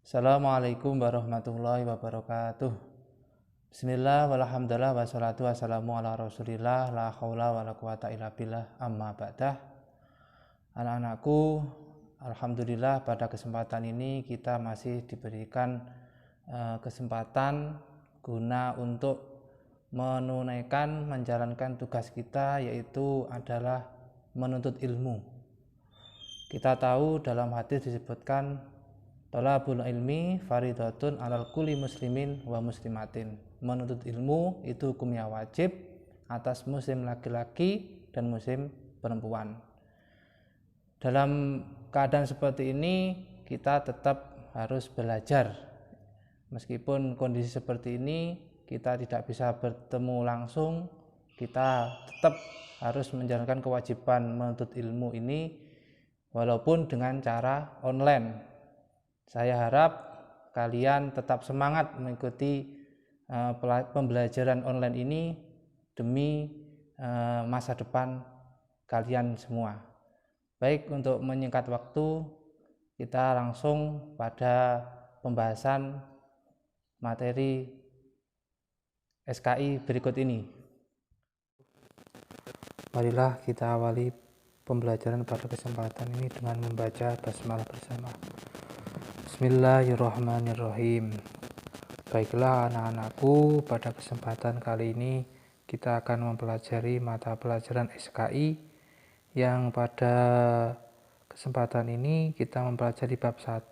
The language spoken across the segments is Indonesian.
Assalamualaikum warahmatullahi wabarakatuh. Bismillah walhamdulillah wassalatu wassalamu ala rasulillah la haula wala quwata illa billah amma ba'dah. Anak-anakku, alhamdulillah pada kesempatan ini kita masih diberikan kesempatan guna untuk menjalankan tugas kita, yaitu adalah menuntut ilmu. Kita tahu dalam hadis disebutkan thalabul ilmi faridatun alal kulli muslimin wa muslimatin. Menuntut ilmu itu hukumnya wajib atas muslim laki-laki dan muslim perempuan. Dalam keadaan seperti ini kita tetap harus belajar. Meskipun kondisi seperti ini kita tidak bisa bertemu langsung, kita tetap harus menjalankan kewajiban menuntut ilmu ini walaupun dengan cara online. Saya harap kalian tetap semangat mengikuti pembelajaran online ini demi masa depan kalian semua. Baik, untuk menyingkat waktu, kita langsung pada pembahasan materi SKI berikut ini. Marilah kita awali pembelajaran pada kesempatan ini dengan membaca basmalah bersama. Bismillahirrahmanirrahim. Baiklah anak-anakku, pada kesempatan kali ini kita akan mempelajari mata pelajaran SKI yang pada kesempatan ini kita mempelajari bab 1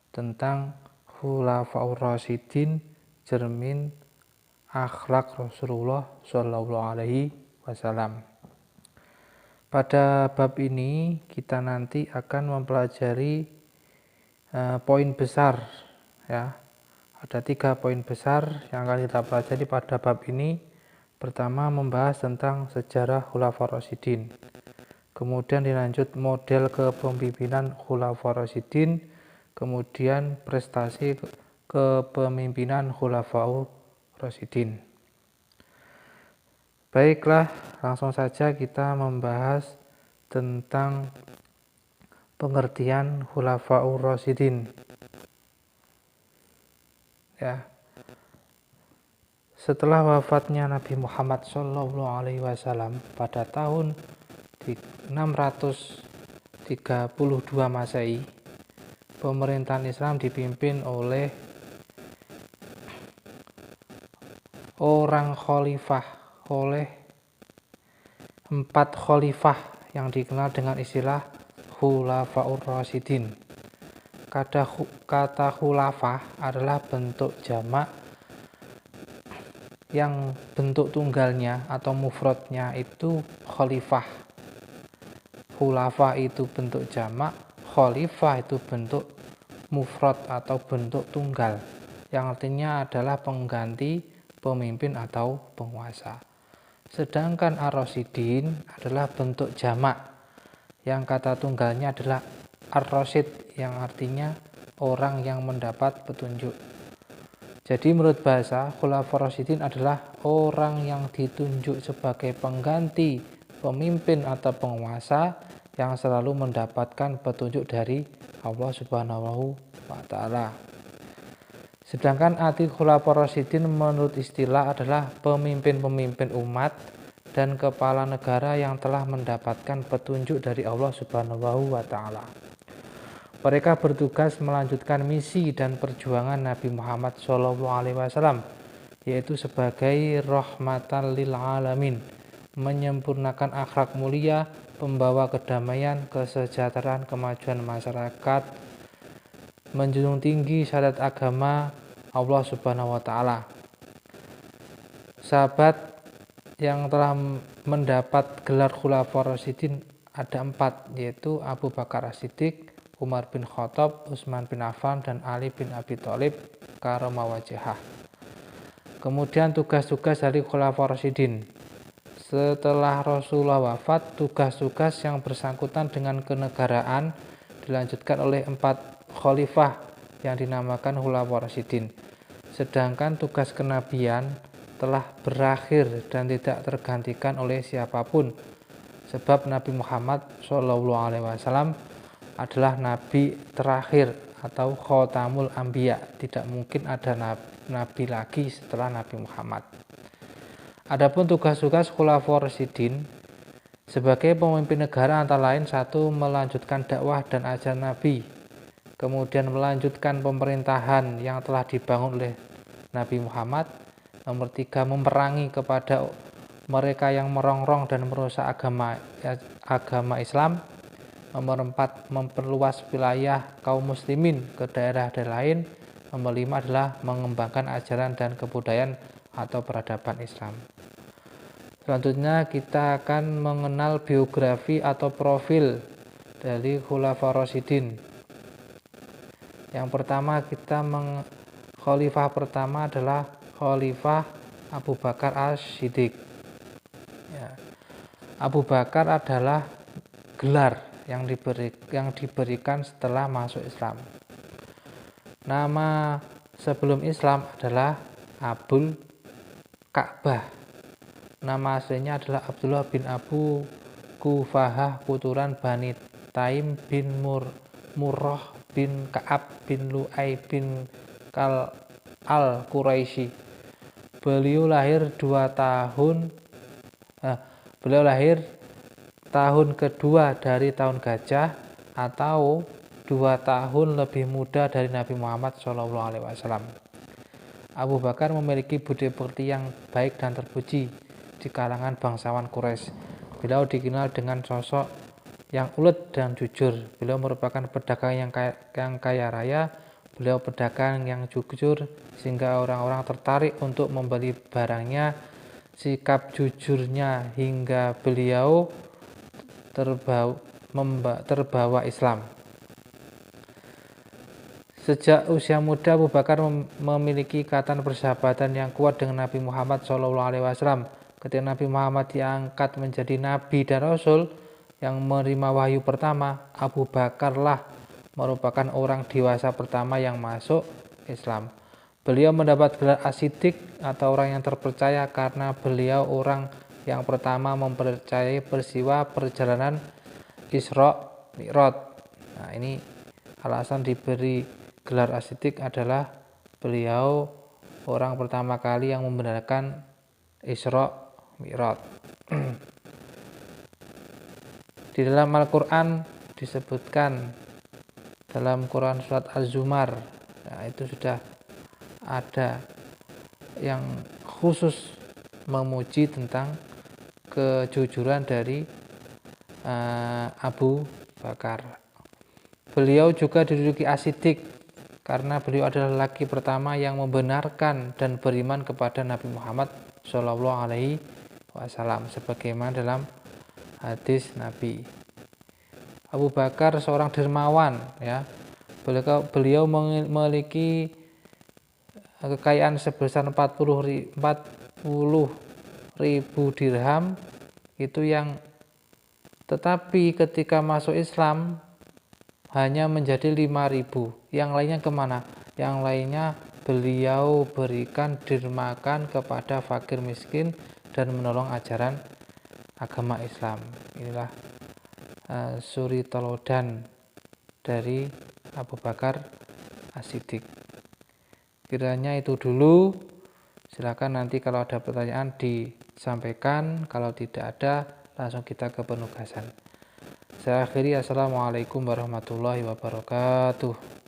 tentang Khulafaur Rasyidin, cermin akhlak Rasulullah Shallallahu Alaihi Wasallam. Pada bab ini kita nanti akan mempelajari poin besar, ya. Ada 3 poin besar yang akan kita pelajari pada bab ini. Pertama, membahas tentang sejarah Khulafaur Rasyidin. Kemudian dilanjut model kepemimpinan Khulafaur Rasyidin, kemudian prestasi kepemimpinan Khulafaur Rasyidin. Baiklah, langsung saja kita membahas tentang pengertian Khulafaur Rasyidin. Ya. Setelah wafatnya Nabi Muhammad SAW pada tahun 632 Masehi, pemerintahan Islam dipimpin oleh oleh 4 khalifah yang dikenal dengan istilah Khulafaur Rasyidin. Kata khulafah adalah bentuk jamak yang bentuk tunggalnya atau mufradnya itu khalifah. Khulafah itu bentuk jamak, khalifah itu bentuk mufrad atau bentuk tunggal, yang artinya adalah pengganti pemimpin atau penguasa. Sedangkan ar-rasyidin adalah bentuk jamak yang kata tunggalnya adalah ar-rasyid, yang artinya orang yang mendapat petunjuk. Jadi menurut bahasa, Khulafaur Rasyidin adalah orang yang ditunjuk sebagai pengganti pemimpin atau penguasa yang selalu mendapatkan petunjuk dari Allah Subhanahu wa Ta'ala. Sedangkan arti Khulafaur Rasyidin menurut istilah adalah pemimpin-pemimpin umat dan kepala negara yang telah mendapatkan petunjuk dari Allah Subhanahu wa Ta'ala. Mereka bertugas melanjutkan misi dan perjuangan Nabi Muhammad SAW, yaitu sebagai rahmatan lil alamin, menyempurnakan akhlak mulia, pembawa kedamaian, kesejahteraan, kemajuan masyarakat, menjunjung tinggi syariat agama Allah Subhanahu wa Ta'ala. Sahabat yang telah mendapat gelar Khulafaur Rasyidin ada 4, yaitu Abu Bakar As-Siddiq, Umar bin Khattab, Utsman bin Affan, dan Ali bin Abi Thalib karomah wajhah. Kemudian tugas-tugas dari Khulafaur Rasyidin. Setelah Rasulullah wafat, tugas-tugas yang bersangkutan dengan kenegaraan dilanjutkan oleh 4 khalifah yang dinamakan Khulafaur Rasyidin. Sedangkan tugas kenabian telah berakhir dan tidak tergantikan oleh siapapun, sebab Nabi Muhammad SAW adalah nabi terakhir atau Khotamul Anbiya. Tidak mungkin ada nabi lagi setelah Nabi Muhammad. Adapun tugas-tugas Khulafaur Rasyidin sebagai pemimpin negara antara lain: 1. Melanjutkan dakwah dan ajaran Nabi, kemudian melanjutkan pemerintahan yang telah dibangun oleh Nabi Muhammad. Nomor 3. Memerangi kepada mereka yang merongrong dan merusak agama Islam. Nomor 4. Memperluas wilayah kaum muslimin ke daerah-daerah lain. Nomor 5 adalah mengembangkan ajaran dan kebudayaan atau peradaban Islam. Selanjutnya kita akan mengenal biografi atau profil dari Khulafaur Rasyidin. Yang pertama Khalifah pertama adalah Khalifah Abu Bakar As-Siddiq. Ya. Abu Bakar adalah gelar yang diberikan setelah masuk Islam. Nama sebelum Islam adalah Abul Ka'bah. Nama aslinya adalah Abdullah bin Abu Kufahah keturunan Bani Taim bin Murrah bin Ka'ab bin Lu'ay bin Al-Quraisy. Beliau lahir tahun kedua dari tahun gajah atau 2 tahun lebih muda dari Nabi Muhammad SAW. Abu Bakar memiliki budi pekerti yang baik dan terpuji di kalangan bangsawan Quraisy. Beliau dikenal dengan sosok yang ulet dan jujur. Beliau merupakan pedagang yang kaya raya. Beliau pedagang yang jujur sehingga orang-orang tertarik untuk membeli barangnya. Sikap jujurnya hingga beliau terbawa Islam. Sejak usia muda Abu Bakar memiliki ikatan persahabatan yang kuat dengan Nabi Muhammad SAW. Ketika Nabi Muhammad diangkat menjadi nabi dan rasul yang menerima wahyu pertama, Abu Bakarlah merupakan orang dewasa pertama yang masuk Islam. Beliau mendapat gelar As-Siddiq atau orang yang terpercaya karena beliau orang yang pertama mempercayai peristiwa perjalanan Isra Mi'raj. Nah, ini alasan diberi gelar As-Siddiq adalah beliau orang pertama kali yang membenarkan Isra Mi'raj. Di dalam Al-Quran disebutkan dalam Quran surat Az-Zumar, nah itu sudah ada yang khusus memuji tentang kejujuran dari Abu Bakar. Beliau juga diduduki As-Siddiq karena beliau adalah laki pertama yang membenarkan dan beriman kepada Nabi Muhammad SAW sebagaimana dalam hadis Nabi. Abu Bakar seorang dermawan, ya. Beliau memiliki kekayaan sebesar 40.000 dirham itu tetapi ketika masuk Islam hanya menjadi 5.000. Yang lainnya kemana? Yang lainnya beliau berikan dermakan kepada fakir miskin dan menolong ajaran agama Islam. Inilah suri teladan dari Abu Bakar As-Siddiq. Kiranya itu dulu. Silakan nanti kalau ada pertanyaan disampaikan. Kalau tidak ada, langsung kita ke penugasan. Saya akhiri. Assalamualaikum warahmatullahi wabarakatuh.